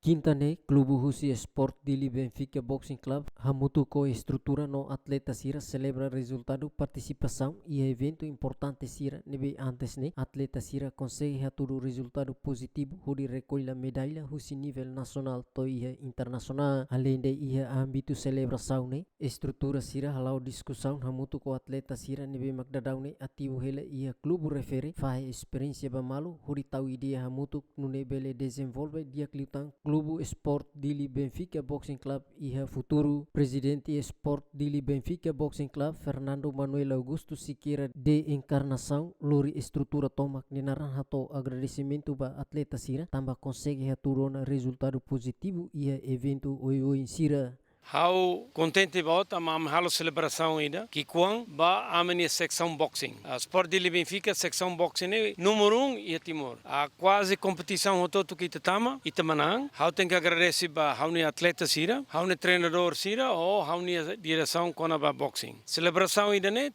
Quintane, Clube Husi Sport Dili Benfica Boxing Club, Hamutu com estrutura no atleta Sira celebra resultado participação e evento importante Sira nebe antes ne atleta Sira consegue haturu resultado positivo huri recolha medalha husi nível nacional to ia internacional além de ia âmbito celebração ne estrutura Sira halau discussão Hamutu com atleta Sira nebe magdadau ne ativo hele ia clube refere faz experiência bamalu huri tau idea Hamutu nune bele desenvolve dia kliutang Clube Sport Dili Benfica Boxing Club iha futuro presidente Sport Dili Benfica Boxing Club Fernando Manuel Augusto Siqueira de Encarnação lori estrutura tomak ninaran hato agradecimento ba atleta Sira tamba consegue haturona resultado positivo iha evento oi Sira. How contente about am halo celebração ainda que quando ba amenia secção boxing a Sport Dili Benfica secção boxing é número 1 e Timor a quase competição todo que tama e tamanang how tem que agradecer ba how ne atleta Sira how ne treinador Sira ou how ne direção com a boxing celebração ainda né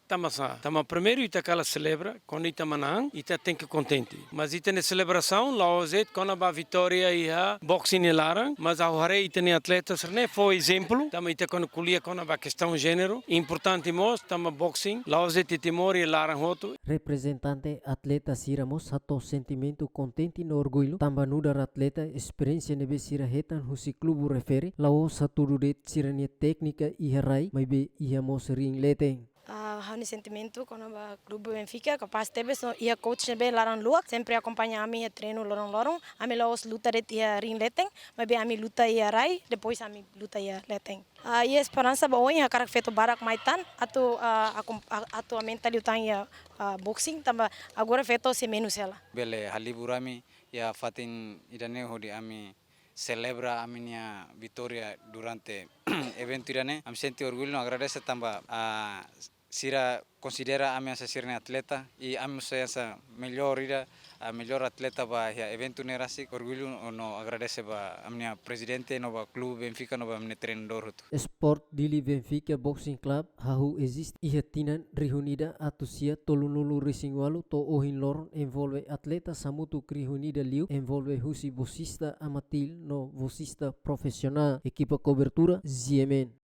tama primeiro ita kala celebra com ita manang ita tem que contente mas ita ne celebração laozet com a vitória e a boxing larang mas ao hare ita ne atletas né foi exemplo tama ita kono kulia kono ba questão gênero importante mos tama boxing laozete Timor e laranhoto representante atleta Sira mos hato sentimento contente no orgulho tamba nudar atleta experiência nebe Sira hetan husi clube refere lao saturu det sirania técnica e rai mas be ia mos ring leteng Há sentimento quando o clube Benfica capaz teve so ia coach nebe larang luak sempre acompanha a minha treino lorong a mim laos luta de ia ring leteng mas bem a mim luta ia rai depois a mim luta ia leteng e a esperança ba oi a cara feito barak maitan a mental utang ia boxing tamba agora feito se menos ela bele haliburami ya fatin idane hodi ami celebra a minha vitória durante evento irane am senti orgulho agradece tamba a Sira considera a minha ser atleta e a minha melhor ida a melhor atleta ba evento nerasi orgulho no agradece ba a minha presidente no ba clube Benfica no ba minha treinador Sport Dili Benfica Boxing Club hahu existe iha tinan reunida atusia tolunulu racingwalu to ohin lor envolve atleta samutu reunida liu envolve husi vocista amatil no vocista profissional equipa cobertura Ziemen